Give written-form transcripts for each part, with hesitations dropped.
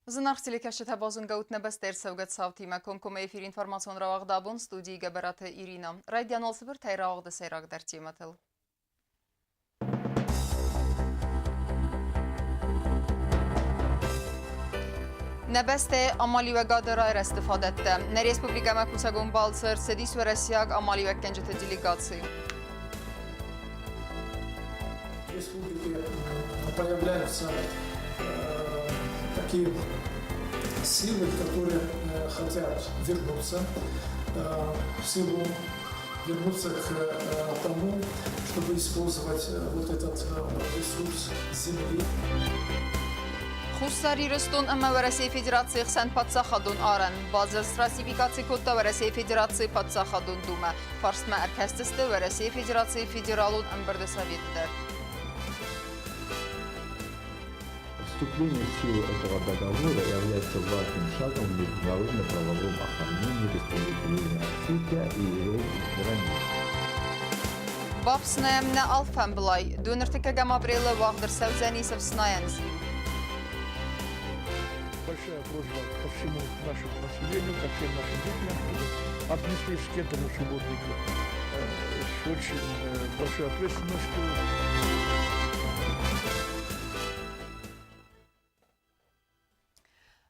Զնարխցիլի կաշետ հաբազուն գաուտնը բստեր սվգտ սավթիմը կոմկոմ էվիր ինվորմացիոն ռավաղդաբուն ստուդիի գբրատը Իրինա։ Ռայդյան ոլսվր թայրաղ դսերաղ դարչի մտել։ Նեբեստե ամալիվեգադը ռայր ստվադետտը։ Ներ Ռեսպուբլիկա մակուսագոն բալցր սեդիս վրեսիագ ամալիվեգ կենջետը դիլիգացի։ Появляются такие силы, которые хотят вернуться в силу, вернуться к тому, чтобы использовать вот этот ресурс земли. Խուսարի ռստուն ըմը վրեսի ֆեդերացի խսան պատսախադուն արան, բազր սրասիվիկացի կոտտա врасей федерации պատսախադուն դումը, ֆարսմը արկեստստը վրեսի федерации федералун ըմբրդեսավետդեր։ Вступление в силу этого договора является важным шагом в международно-правовом оформлении Республики Южная Осетия и ее границ. Бабснеемне алфамблай, дунертика гамабрела вахдер севзенисов снаензи. Большая просьба ко всему нашему населению, ко всем нашим жителям, чтобы отнеслись к этому субботнику с очень большой ответственностью.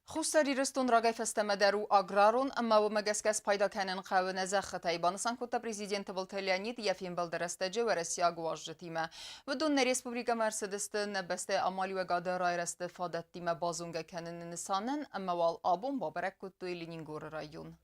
Խուսարի ռստուն ռագայֆեստեմեդերու ագրարուն ըմավը մգեսկես պայդա կենեն խավն էզախտայ բանսան կոտա պրեզիդենտը վլթելյանիտ և իմբել դրստեջը վրեսի ագուաժ ժտիմը։ Վդուն ներ Ռեսպուբլիկա մերսեդստը նեբեստե ամալիու գադը ռայրստը ֆադետտիմը բազունգը կենեն նսանեն ըմավալ աբուն բաբերակ կուտույ Լինինգուր ռայուն։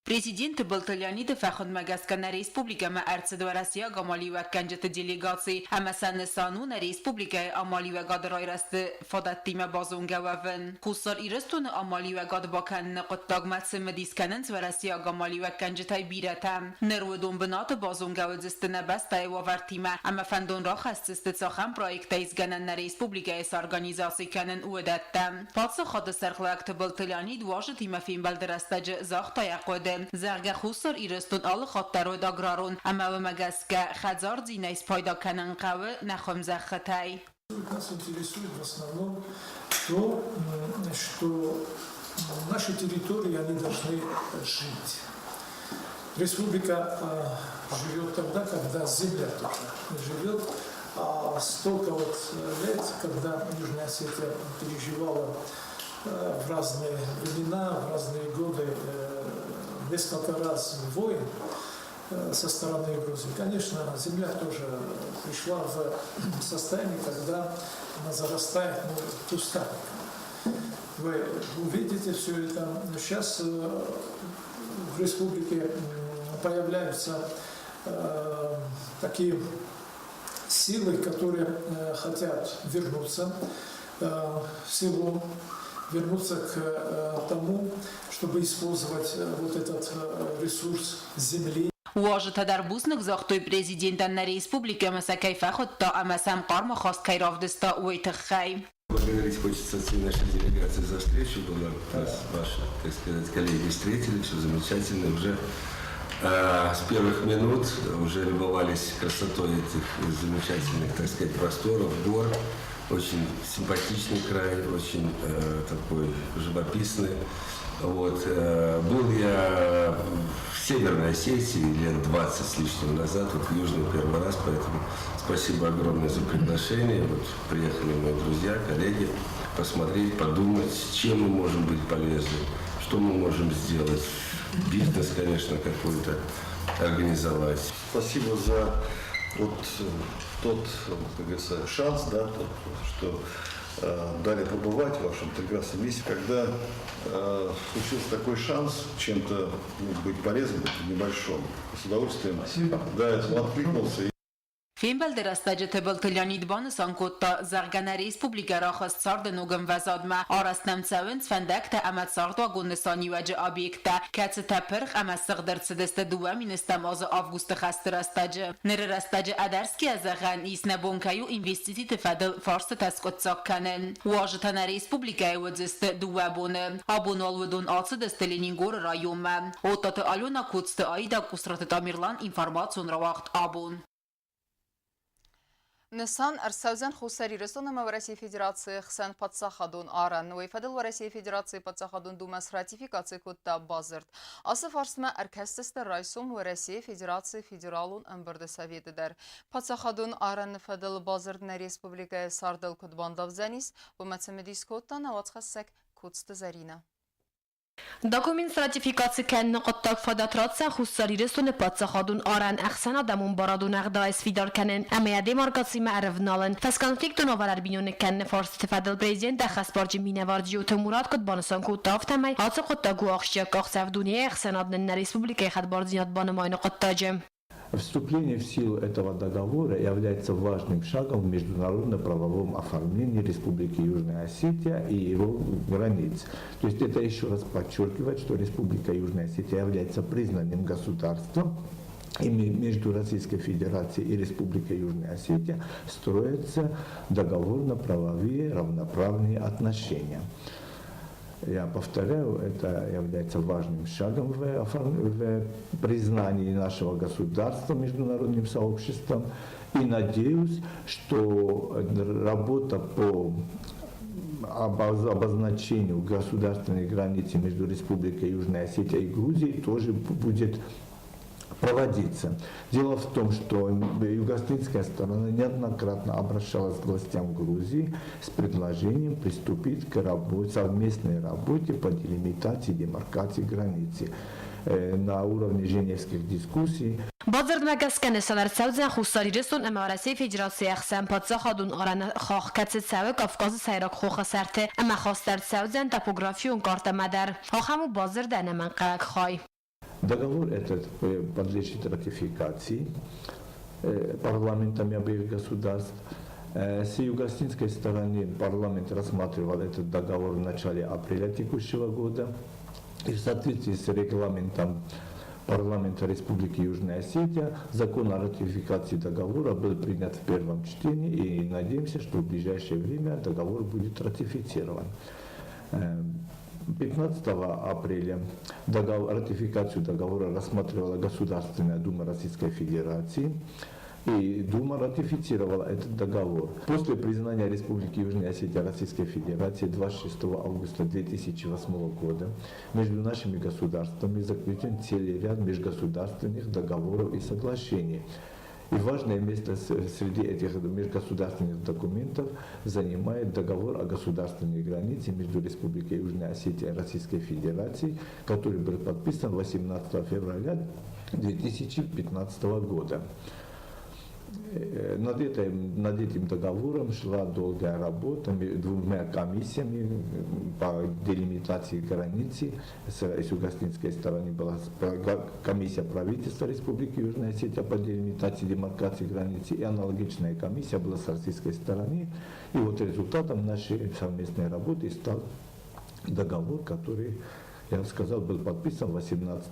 Президент Балталянida Фахун Магаскана Республика Арцедварасия Гамалива Канджета делегации Амасаны Сануна Республика Амалива Гадрайрасты Фадаттима Базунгававен Кусар Ирастуна Амалива Гадбакан Qottagmatsı Mediskanın Tvarasия Гамалива Канджетай Биратам Нервудун Бната Базунгавадзыстына Бастай Вавартима Ама Фандон Рахастысты Цахам проекта изганан Республика Эс организации Канын Уэдаттам Патса Хады Сархлакты Балталянид Важетима Фин Балдырастаджы Захтая Қоды زرگ خسر ایرستون آل خاطرود اگرارون اما و مگسکه خزار زینایس پیدا کنن قوه نخم زختای. Нас интересует в основном то, что наши территории они должны жить. Республика живет тогда, когда земля тоже живет. А столько вот лет, когда Южная Осетия переживала в разные времена, в разные годы несколько раз войн со стороны Грузии. Конечно, земля тоже пришла в состояние, когда она зарастает кустарником. Вы увидите все это. Сейчас в республике появляются такие силы, которые хотят вернуться в силу, вернуться к тому, чтобы использовать вот этот ресурс земли. واجد تدربوسنك زاختوی президентان республики مسکای فخود تا امسام قارم خواست کی رافدستا ویتخای. Благодарить хочется всей нашей делегации за встречу. Была нас ваши, так сказать, коллеги встретили, все замечательно. Уже с первых минут уже любовались красотой этих замечательных, так сказать, просторов, гор. Очень симпатичный край, очень такой живописный. Вот. Был я в Северной Осетии лет 20 с лишним назад, вот в Южном первый раз, поэтому спасибо огромное за приглашение. Вот приехали мои друзья, коллеги, посмотреть, подумать, чем мы можем быть полезны, что мы можем сделать, бизнес, конечно, какой-то организовать. Спасибо за вот тот, как говорится, шанс, да, тот, что дали побывать в вашем прекрасном месте, когда случился такой шанс чем-то быть полезным, небольшом. С удовольствием, да, я откликнулся. فیلم درستاج تبلتلیانید بانسان کتا زرگن ریسپوبلیک را خواست ساردن وگم وزادمه آرستم سوینس فندک تا امد سارد و گندستانی وجه آبیکتا کت تپرخ امد سقدر سدست دوامین استم آز آفگوست خست رستاج نر رستاج ادرسکی از غن ایس نبونکایو اینوستیتی تفدل فارس تسکت ساک کنن واجتن ریسپوبلیکای وزست دوابونه آبونال ودون آتس دستلینینگور رایومه اوتات آلونا کودست آیدا کسرت تامیرلان اینفرماسیون را وقت آبون Нысан Арсаузен Хусари Ресонама в России Федерации Хсен Пацахадун Аран Уэйфадил в России Федерации Пацахадун Думас ратификации Кутта Базарт. Асыф Арсма Аркестестер Райсум в России Федерации Федералун Амбарда Советедер. Пацахадун Аран Фадил Базарт на Республика Сардал Кутбандав Занис в Мацамедис Кутта на Вацхасек Кутста Зарина. Документ ратификации كان نقطة فداترات سخوصاري رسون پادشاهادون آرن اخسن آدمون بارادون اقدایس فیدار کنن اما دمارکاسی معرف نالن فس کنفلیکت نوارر بینون کن فارس تفادل پرزیدنت دخص بارجی مینوارجی و تمورات کد بانسان کو تافتمی هات قطع گو آخشیا کاخسف دنیا اخسن آدن ریسپوبلیکای خد بارزیات بانماین قطعجم. Вступление в силу этого договора является важным шагом в международно-правовом оформлении Республики Южная Осетия и его границ. То есть это еще раз подчеркивает, что Республика Южная Осетия является признанным государством, и между Российской Федерацией и Республикой Южная Осетия строятся договорно-правовые равноправные отношения. Я повторяю, это является важным шагом в признании нашего государства международным сообществом. И надеюсь, что работа по обозначению государственной границы между Республикой Южная Осетия и Грузией тоже будет проводиться. Дело в том, что юго-осетинская сторона неоднократно обращалась к властям Грузии с предложением приступить к совместной работе по делимитации, демаркации границы на уровне женевских дискуссий. بازرد مگسکن سالر سوزن خوستاری رسون اما رسی فدراسی اخسن پادشاهادون آرن خاخ کتس سوه کافکاز سیراک خوخ سرته اما خواستر سوزن توپوگرافیون کارت مدر آخمو بازرد انمان قرق خواهی. Договор этот подлежит ратификации парламентами обеих государств. С юго-осетинской стороны парламент рассматривал этот договор в начале апреля текущего года. И в соответствии с регламентом парламента Республики Южная Осетия закон о ратификации договора был принят в первом чтении, и надеемся, что в ближайшее время договор будет ратифицирован. 15 апреля ратификацию договора рассматривала Государственная Дума Российской Федерации, и Дума ратифицировала этот договор. После признания Республики Южная Осетия Российской Федерации 26 августа 2008 года между нашими государствами заключен целый ряд межгосударственных договоров и соглашений. И важное место среди этих межгосударственных документов занимает договор о государственной границе между Республикой Южная Осетия и Российской Федерацией, который был подписан 18 февраля 2015 года. Над этим договором шла долгая работа двумя комиссиями по делимитации границы. С юго-осетинской стороны была комиссия правительства Республики Южная Осетия по делимитации демаркации границы, и аналогичная комиссия была с российской стороны. И вот результатом нашей совместной работы стал договор, который, я сказал, был подписан 18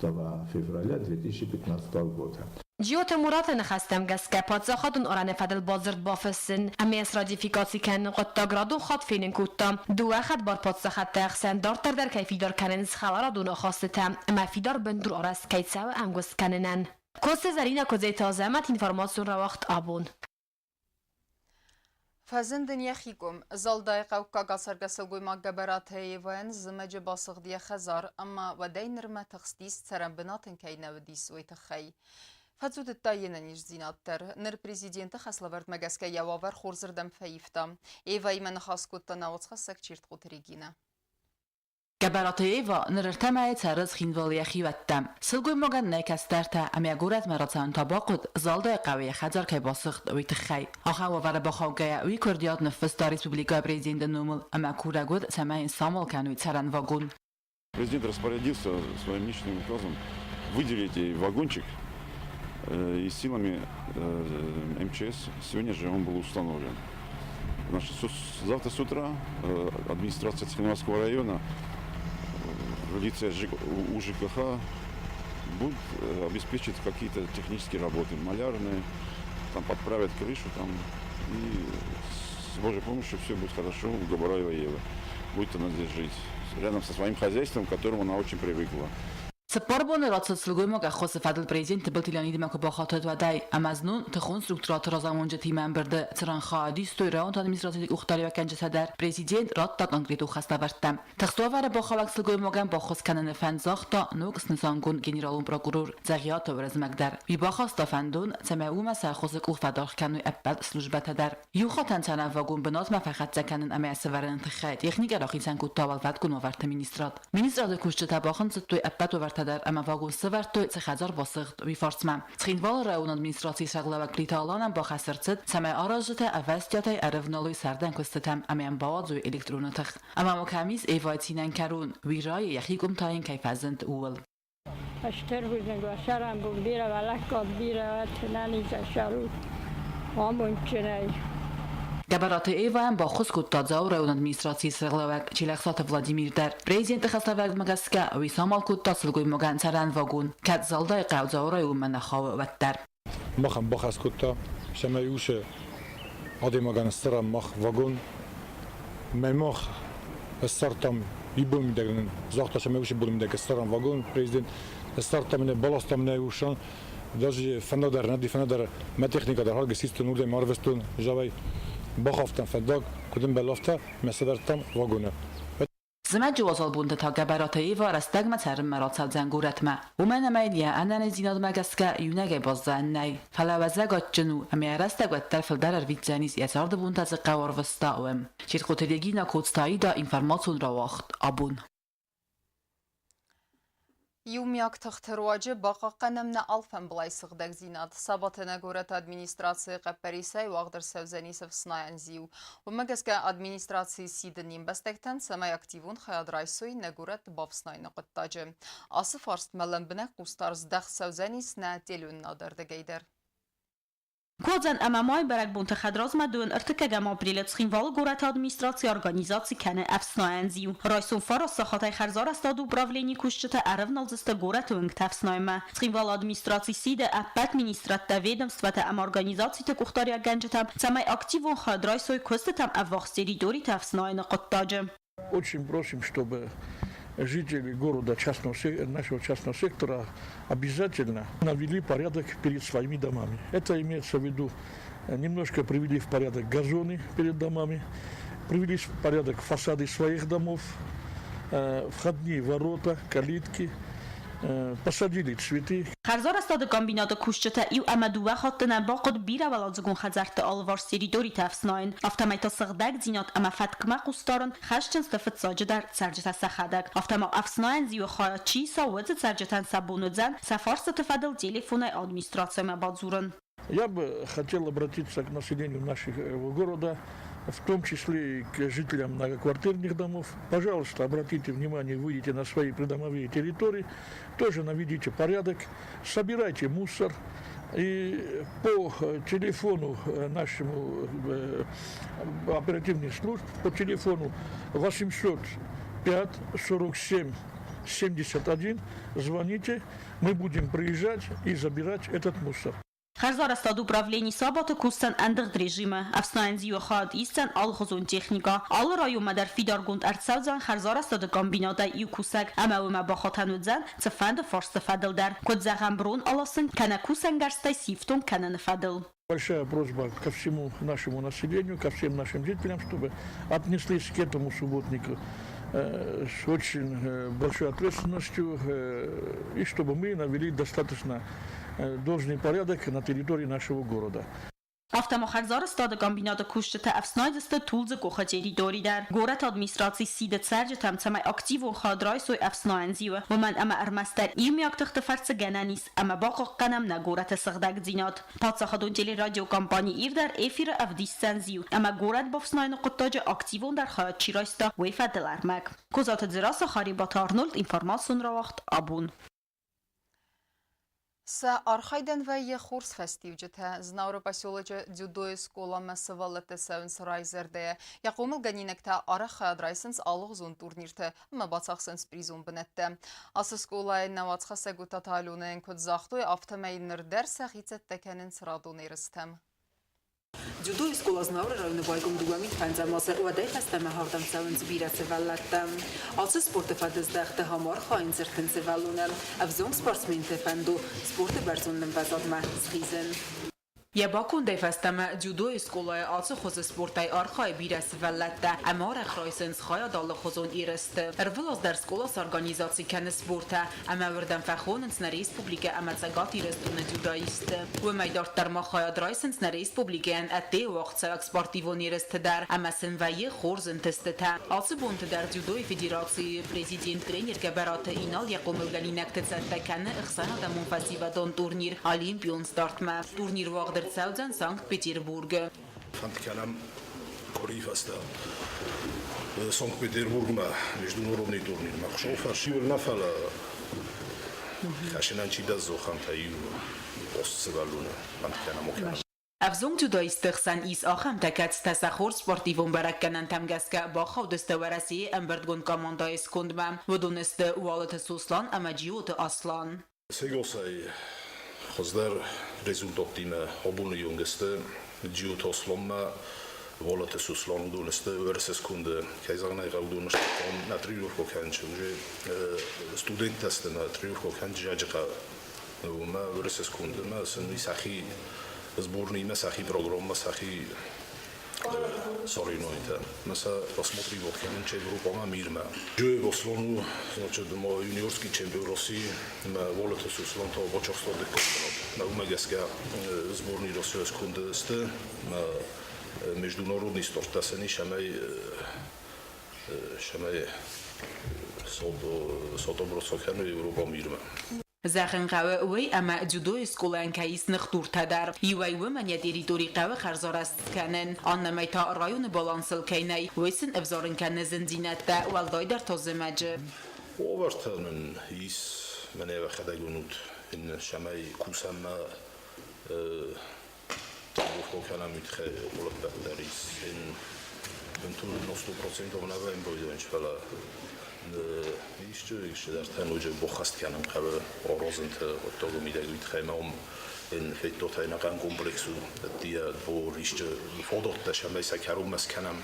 февраля 2015 года. جیو تمورات نخستم گس که پادشاهادون آرن فدل بازرد بافسن امی از رادیفیکاسی کن قطع گرادون خط فینن کوتا دو اخد بار پادشاهت تخسن دارتر در که فیدار کنن خلارادون خواسته تم اما فیدار بندر آرست که سو امگوست کننن کوست زرین کوزه تازه مت اینفرماسیون را وقت آبون فازن دنیا خیکم زال دقیقه و کاغاسر گسل گوی مقبرات هیوان زمج باسق دی خزار اما و دی نرمه تخصدیس سرم بناتن که نودیس وی تخی فاتوت التاينة نجزيناتر نر بريزيدنت خسلورت مجاسكا يوافر خورزردم فايفتا ايفا يمن خاص كوتا ناوت خاصك تشيرت قوتريجينا گبرات ایوا نرتمای ترز خینوالی خیوتم سلگوی مگن نکسترتا امی گورت مراتان تاباقد زالدای قوی خزار که باسخت وی تخی آخا وفر بخوگه وی کردیات نفس دا республика президент نومل اما کورا گود سمای سامل کنوی ترن واگون. Президент распорядился своим личным указом выделить вагончик, и силами МЧС сегодня же он был установлен. Значит, завтра с утра администрация Цхинвальского района в лице УЖКХ будет обеспечить какие-то технические работы, малярные, там подправят крышу, там, и с Божьей помощью все будет хорошо у Габараева Евы. Будет она здесь жить, рядом со своим хозяйством, к которому она очень привыкла. Սպորբոնը ռացացլգույմոգ ախոսը ֆադլ պրեզիդենտ Բլտիլյանի դիմակո բախաթոտ վադայ ամազնուն թխոնստրուկտուրատոր ազամոնջը թիմամբրդը ծրանխադի ստույրաունտ ադմինիստրատիվ ուխտարիվա կանջեսադար պրեզիդենտ ռատտա կոնկրետ ուխաստավարտա թխստովարը բոխավակսլգույմոգան բոխոսկանն ֆանզախտա նուկս նսանգուն գեներալուն պրոկուրոր ձաղիատը վրզմակդար վիբախաստավանդուն ցեմեումա սախոսը ուխտադարքանու ապալ սլուժբատադար յուխատանցանա վագուն բնոց մաֆախացականն ամեսավարն թխայ տեխնիկա ռախիցան կուտավալվատ կունովարթ Ministrată Cușcetabaxın zıttı appat overtadar ama vagun sıvartı цехазар басыгт вифарсма. Цхинвал район администрации саглава криталанам бахасырцыт саме аражыта авастятай арывналуй сардан кустатам амян баадзу электронатых. Ama mokamiz evaytinen karun viraya yahikum tayin kayfazent uval. Ashter huzeng wa sharam bu bira wa lakab bira wa tnani zasharu. Amun chenay. Գաբարատը Էվան բախոս կուտտածաու ռայոն ադմինիստրացիի սրղլավակ Չիլախսատը Վլադիմիր դար Պրեզիդենտը խաստավակ մգասկա Վիսամալ կուտտացլգույ մոգան ցարան վագուն Կատ զալդայ qawzaու ռայոն մնախավը վատտար Մախան բախաս կուտտա շեմայուշը ադեմագան ստրամ մախ վագուն մեմախ ստարտամ իբում դեգն զախտա շեմայուշը բուլում դեգ ստրամ վագուն Պրեզիդենտ ստարտամն բալաստամն ուշան Даже фанадar, нади фанадar, ма техника дар ҳол гисистун урдем арвестун жавай бахафтан фадаг кудим белафта месавертам вагуна. Զմեջը ոզալբունդը թագաբարատը Էվա ռաստագմա ցարմ մարացալ զանգուրատմա Ումենը մայդիա անանը զինոդ մագասկա յունագե բոզաննայ Ֆալավազագոչնու ամիարաստագոտտար ֆլդար արվիցանիս յասարդը բունտածը qawrvստաում Չիրխոտեգինա կոստայիդա ինֆորմացիոն რავախտ աբուն Юмяк тахтыруаджи бақаққанымна алфан былай сығдаг зинат. Сабатына көрет администрации қаппарисай вағдыр сәвзанисов сынаян зию. Умагасқа администрации сидінен бастектен самай активун хаядрайсуй нагурет бавснайны қыттажы. Асы фарст мәлімбіне қустарыздақ сәвзанис на телун надырды гейдер. Կոձան ամամայ բերակ բունթը խադրոզմա դուն ըրտկագամ ապրիլեց խինվալը գորատ ադմինիստրացի օրգանիզացի կանը əfsnayanziyu. Ռայսուն ֆարոս սախատայ խարզար աստադու ուպրավլենի կուշչտը արվնալ զստը գորատ ու ընգտəfsnayma. Խինվալ ադմինիստրացի սիդը ապատ մինիստրատտա ведомствата ամ օրգանիզացիtă կուխտարյա գանջտամ цамай активон խադրայսոյ көстетам аввахстери дори təfsnayını қыттажы. Очень просим, чтобы жители города нашего частного сектора обязательно навели порядок перед своими домами. Это имеется в виду, немножко привели в порядок газоны перед домами, привели в порядок фасады своих домов, входные ворота, калитки, посадили цветы. Խարզար աստադը կամբինատը կուշչտը իու ամադուվա խոտտնա բաղոտ բիրա վալածգուն խազարդը ալվար սերիդորի թավսնային ավտամայտա սղդակ զինոտ ամա ֆատկմա կուստարն խաշչն ստվտ սաջդար ծարջտա սախադակ ավտամա ավսնային զիու խայաչի սավուծը ծարջտան սաբունուձան սաфарса тфадал телефонной администрацией бадзуран. Я бы хотел обратиться к населению нашего города, в том числе и к жителям многоквартирных домов. Пожалуйста, обратите внимание, выйдите на свои придомовые территории, тоже наведите порядок, собирайте мусор. И по телефону нашему оперативных служб, по телефону 805 47 71 звоните, мы будем приезжать и забирать этот мусор. Խարզար աստադու ուպրավլենի սաբատը կուստան անդղդ ռեժիմը, ավսնային զիու խադ իստան ալխոզուն տեխնիկա, ալրայում մադար ֆիդարգունդ արցավզան խարզար աստադը կամբինատա իու կուսակ, ամավումա բախոտանուձան, ծվանդը ֆորստը ֆադլդար, կոդ զաղամբրուն ալասın, կանա կուսան գարստայ սիվտուն կանանը ֆադլ. Большая просьба ко всему нашему населению, ко всем нашим жителям, чтобы отнеслись к этому субботнику с очень большой ответственностью и чтобы мы навели достаточно должный порядок на территории нашего города. Ավտամախարզարը ստադը կամբինատը կուշչտը ավսնայդստը թուլձը կողաճերի դորի դար։ Գորատ ադմինիստրացի սիդը ծարջը թամցամայ ակտիվոն խադրայսոյ ավսնայան զիվը, ոման ամա արմաստար իմյակ թղթվարցը գանանիս, ամա բաղող կանամ նա գորատը սղդակ ձինատ։ Պացախադոն տելի ռադիո կամպանի իր դար էֆիրը ավդիսցան զիվ, ամա գորատ բավսնայնը կտաջը ակտիվոն դար խայատ չիրայստա վեյֆա դլարմակ։ Կոզատը ձրասը խարիբատ արնոլդ ինվորմասիոն ռավախտ աբուն։ Са архайден вайе хурс фестивджете, знаура поселоче дзюдо школа масывалыты сәвінс райзерде. Яқомыл ганинекта араха адрайсынс алғызун турнирте, ма бацақсынс призун бінетті. Асы школай навацқа сәгута талунын көд зақтуй автомайныр дәрсә хицет тәкенін sıradun ерістім. Judo skolaznaur rayonu baygum dugamit panzamase و دای فستم هاردم سوانز بیره سوالتم. آلس سپورت فدز دخته همار خواهین زرتن سوالونل. افزون سپورتسمین تفندو سپورت برزون نموزاد محز خیزن. Yabakun defastama judo skolaya alsı xoz sportay arxay biras vallata amar xraysens xaya dal xozon irest ervlos dar skolas organizatsiya kan sporta amavrdan faxonens na respublika amatsagat irest na judoist و maydart dar ma xaya draysens na respublikan ate waqtsak sportivon irest dar amasen vaye xorzen testeta alsı bont dar judo federatsiya prezident trener gabarata inal yaqom galinact tsattakan ixsana da munfasivadon turnir olimpion startma turnir waqt Saudzen Sankt Petersburg. Fand kanam korifasta. Sankt Petersburg ma международный турнир. Ma khshofa shivr nafala. Khashinan chida zoxantayu ostsevaluna. Fand kanam okana. افزون جدایستخسن ایس آخم تکت تسخور سپورتیوون برکنن تمگسکه با خودست ورسی امبردگون کاماندای سکندمم و دونست والت سوسلان اما جیوت اصلان. Segosay Xozlar rezultatine abone jongeste Giot Oslomma volat Suslan doneste verses kunde Kaiserna Raudon na triurko kanče уже student testen na triurko kanče jaqa وما verses kunde ma sen isahi сборный масахи программа масахи Sorinoita. Mesela посмотри вот канче Европа мирма. Je в Ослону, значит, мой юниорский чемпион России, на волата с Ослонто в очерство декабря. На умегаска сборной России с кондесте, на международный стартасени шамай сотобросокану Европа мирма. زخن قوه وی اما جدو سکولان کایس نختور تدر یوی و من یدیری دوری قوه خرزار است کنن آن نمیتا رایون بالانسل کینی ویسن افزارن کنن زندینت ده والدای در تازه مجه آورتن ایس من ایوه خدگونود این شمای کوسم تبوخو کنم میتخه ولد بقدریس این بنتون 90% اونوه این بایدونش فلا jeszcze در تنوج بخست کنم خبر آرازنت اتاقو میدگوید خیمه این فیتو تاینقان کمپلکسو دیه با ریشت فادات داشتم سکروم از کنم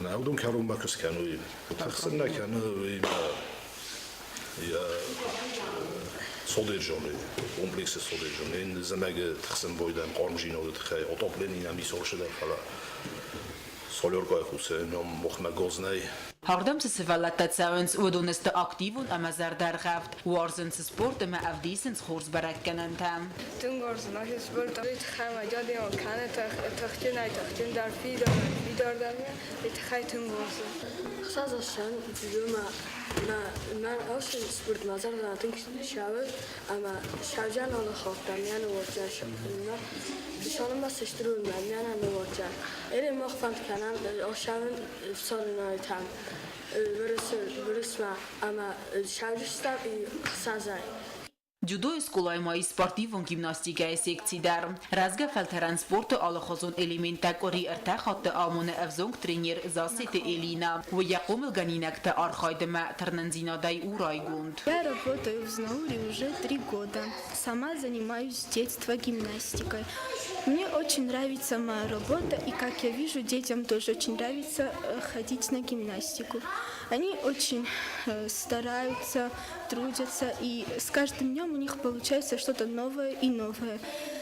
نهودم کروم بکس کنوی تخصن نکنه یا صدرجانه کمپلکس صدرجانه این زمگه تخصن بایدن قارمجینو خیلی اتاقلنی نمیسار شده خلا سالورگاه خوسه نام مخمه گازنه هاردم سوالات ساونس و دونست اکتیون اما زردر خفت وارزنس سپورت ما افدیسنس خورز برکنن تام. تونگورز ناش سپورت بیت خیلی جادی آن کنه تختین ای تختین در فیدار دارم بیت خیلی تونگورز. خصوصاً جلوم من أوصل سپورت مازال ناتنك شاور أما شاوجان على خاطر يعني وجه شكلنا بشان ما سشترون من يعني نوجه إلي ما خفنت كلام أشاون صارنا تام برس ما أما شاوجستان خصاصاً جودو اسکولای مای سپورتیون گیمناستیکای سکتی در رزگه فلترانسپورت آلخوزون الیمنتک اوری ارتخات آمون افزونگ ترینیر زاسیت ایلینا و یقوم الگانینکت آرخایدما тернанзинадai урайгунд. Я работаю в Знауре уже 3 года. Сама занимаюсь с детства гимнастикой. Мне очень нравится моя работа, и как я вижу, детям тоже очень нравится ходить на гимнастику. Они очень стараются, трудятся, и с каждым днем у них получается что-то новое и новое.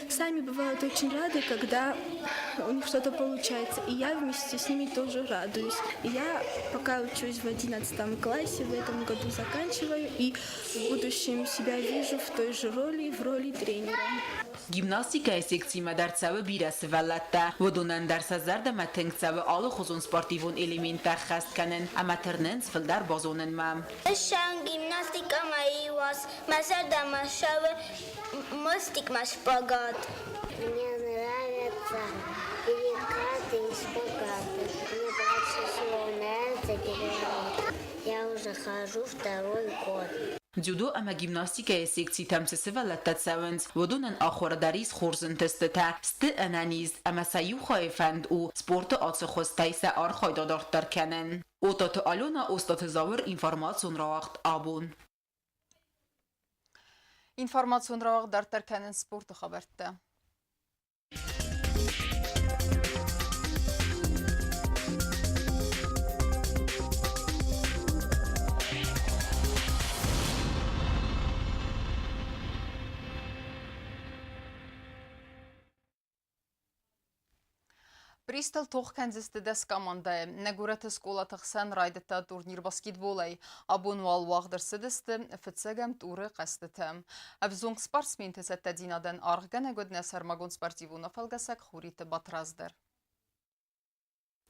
Сами бывают очень рады, когда у них что-то получается, и я вместе с ними тоже радуюсь. И я пока учусь в 11 классе, в этом году заканчиваю, и в будущем себя вижу в той же роли, в роли тренера. Gimnastikای سکتی مدرسه بیرس ولته و دونن درس زرد متنگسه و آل خزون سپارتیون الیمنت خست کنن اما ترننز فل در بازونن مام. شان گیمناستیکا مایی واس مثلا دمشق مستیک مشپاگات. Мне нравится перекаты и шпагаты. Мне больше всего нравится перекаты. Я уже хожу 2 год. جودو اما گیمناستیکای سکتی تمسسه ولته ساونز و دونن آخور دریس خورزن تسته ست انانیز اما سیو خواهفند او سپورت آتس خوستایسه آر خواهده دارتر کنن. او تات آلونا استات زاور اینفارماتسون را وقت آبون. اینفارماتسون را وقت دارتر کنن سپورت خبرته. Bristol to'xkanzisdi des komanda negurati skola tagsan raydetta turnir basketbolay abun wal wagdırsidiste fitsegam turi qastitem. Avzung sportsmen tesette dinadan argana godne sarmagon sportivuna falgasak khurite batrazder.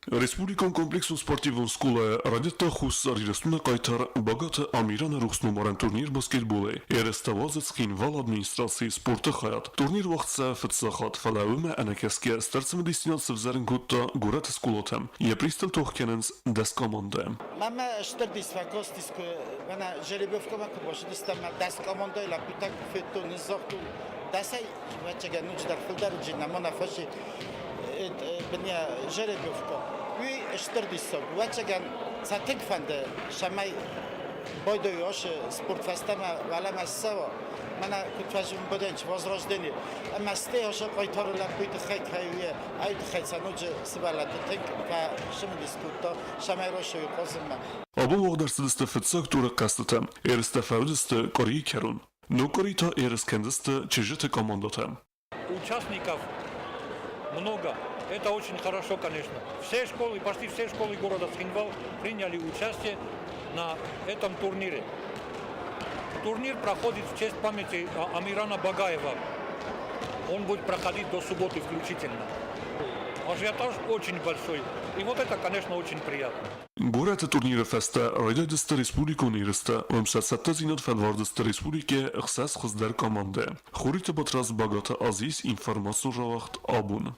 Республикан комплексу спортивен скула радета хус арирастуна кайтар багата амирана рухснумаран турнир баскетболы. Эрестовазец хинвал администрации спорта хаят. Турнир вахтса фитсахат фалаума анакеске старцем дестинация взарен гутта гурат скулотам. Я пристал тохкененс дес команда. Мама штырдис факостис ко вана жеребовкама кубаши дестама дес команда ла питак фето низохту дасай вачага нучдар филдар джина мона фаши بنيا جربوفكو وي اشتردي السوق واتشغان ساتك فند شماي بويدو يوش سبورت فاستما ولا ما سوا انا كنت واجب بدنش возрождение اما ستيوش قيتور لا بيت خيك هاي اي خيت سنوج سبالا تك كا شم ديسكوتو شماي روش يقسم Абу вогдарсидисте фитсак тура кастата. Эрестефаудисте кори керун. Но корита эрескендисте чижите командата. Участников много. Это очень хорошо, конечно. Все школы, почти все школы города Цхинвал приняли участие на этом турнире. Турнир проходит в честь памяти Амирана Багаева. Он будет проходить до субботы включительно. Ажиотаж очень большой. И вот это, конечно, очень приятно. Гората турнира феста райдадисте республика университа умсатсатта зинат федвардисте республике хсас хыздар команде. Хурита батраз багата азиз информацию равахт абун.